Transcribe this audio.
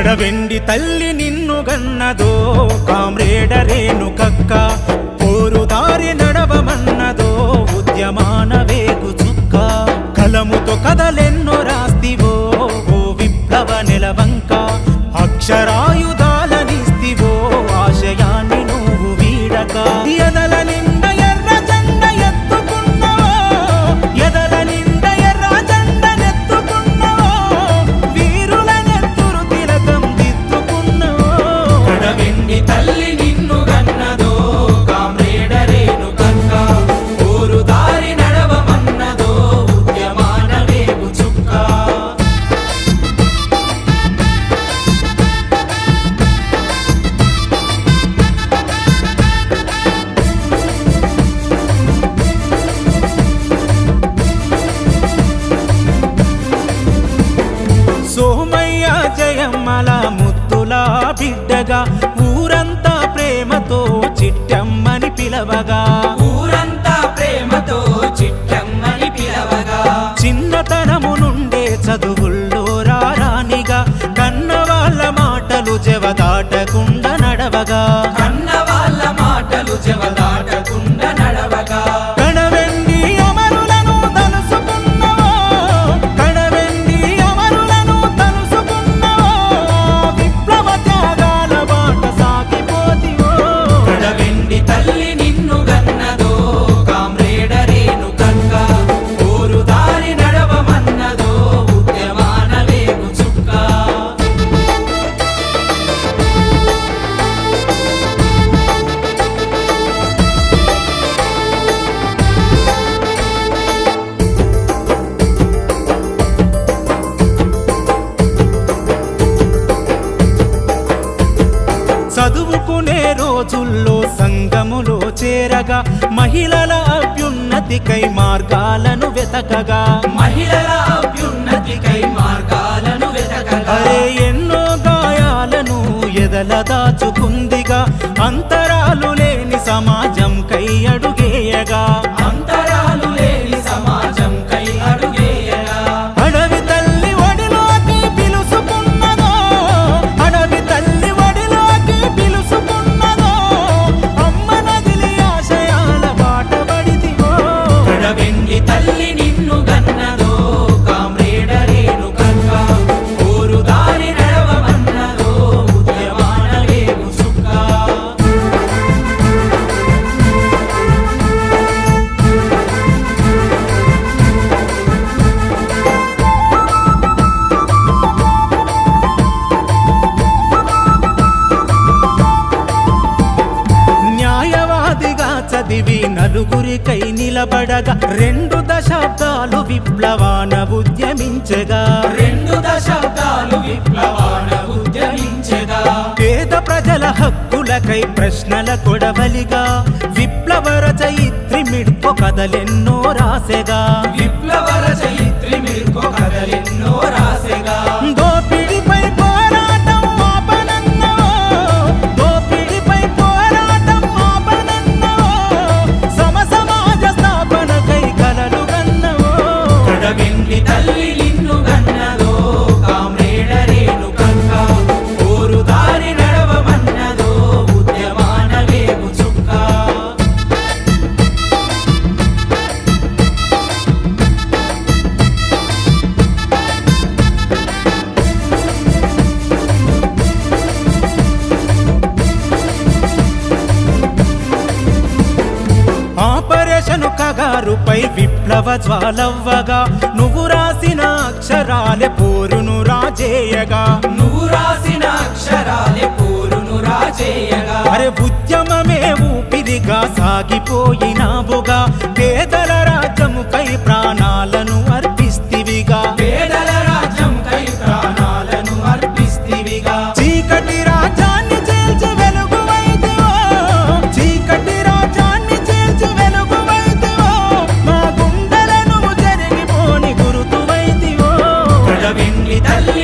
కడవెండి తల్లి నిన్ను గన్నదో కామ్రేడ రేణుకక్క, పోరుదారి నడవమన్నదో ఉద్యమాన వేగు చుక్క, కలముతో కథలెన్నో రాస్తివో ఓ విప్లవ నెలవంక, అక్షరాయుధాలనిస్తివో ఆశయాన్ని నువ్వు వీడక, ఎదల నింద ఎర్ర జెండ ఎత్తుకున్నావో, ఎదల నింద ఎర్ర జెండ నెత్తుకున్నావో, వీరుల నెత్తురు తిలకం దిద్దుకున్నావో. కడవెండి తల్లి నిన్ను గన్నదో కామ్రేడ రేణుకక్క, పోరుదారి నడవమన్నదో ఉద్యమాన వేగు చుక్క. సోమయ్య జయమ్మల ముద్దుల బిడ్డగా ఊరంతా ప్రేమతో చిట్టమ్మని పిలవగా, ఊరంతా ప్రేమతో చిట్టమ్మని పిలవగా, చిన్నతనము నుండే చదువుల్లో రారానిగా కన్న వాళ్ళ మాటలు జవదాటకుండా నడవగా, కన్న వాళ్ళ మాటలు జవదాటకుండా నడవగా, కడవెండి అమరులను తలుసుకున్నావో, కడవెండి అమరులను తలుసుకున్నావో, విప్లవ త్యాగాల బాట సాగిపోతివో. కడవెండి తల్లి నిన్ను గన్నదో కామ్రేడ రేణుకక్క, పోరుదారి నడవమన్నదో ఉద్యమాన వేగు చుక్క. చదువుకునే రోజుల్లో సంఘములో చేరగా, మహిళల అభ్యున్నతికై మార్గాలను వెతకగా, మహిళల అభ్యున్నతికై మార్గాలను వెతకగా, అరే ఎన్నో గాయాలను ఎదల దాచుకుందిగా, అంతరాలు లేని సమాజం కై అడుగేయగా, అంతరాలు లేని సమాజం కై అడుగేయగా, అడవి తల్లి ఒడిలోకి పిలుసుకున్నదో, అడవి తల్లి ఒడిలోకి పిలుసుకున్నదో, అమ్మ నదిలి ఆశయాల బాట పడితివో. కడవెండి తల్లి నిన్ను గన్నదో కామ్రేడ రేణుకక్క, పోరుదారి నడవమన్నదో ఉద్యమాన వేగు చుక్క. న్యాయవాదిగా చదివి నలుగురికై నిలబడగా, 2 దశాబ్దాలు విప్లవాన ఉద్యమించగా, 2 దశాబ్దాలు విప్లవాన ఉద్యమించగా, పేద ప్రజల హక్కులకై ప్రశ్నల కొడవలిగా, విప్లవ రచయిత్రి మిడ్కో కథలెన్నో రాసెగా, విప్లవ రచయిత్రి మిర్కో కథలెన్నో రాసెగా, దోపిడిపై పోరాటం ఆపనన్నవో, దోపిడిపై పోరాటం ఆపనన్నవో, సమాజ స్థాపనకై కలలు కన్నవో. కడవెండి తల్లి నిన్ను గన్నదో కామ్రేడ రేణుకక్క, పోరుదారి నడవమన్నదో ఉద్యమాన వేగు చుక్క. ఆపరేషను కగారుపై విప్లవ జ్వాలవ్వగా, నువ్వు రాసిన అక్షరాలే పోరును రాజేయగా, నువ్వు రాసిన అక్షరాలే పోరును రాజేయగా, అరే ఉద్యమమే ఊపిరిగా సాగిపోయినావుగా, పేదల రాజ్యముకై ప్రాణాలను అర్పిస్తివిగా, పేదల రాజ్యం కై ప్రాణాలను అర్పిస్తివిగా, చీకటి రాజ్యాన్ని చీల్చి వెలుగువైతివో, చీకటి రాజ్యాన్ని చీల్చి వెలుగువైతివో, మా గుండెలను జరిగిపోని గురుతువైతివో. కడవెండి తల్లి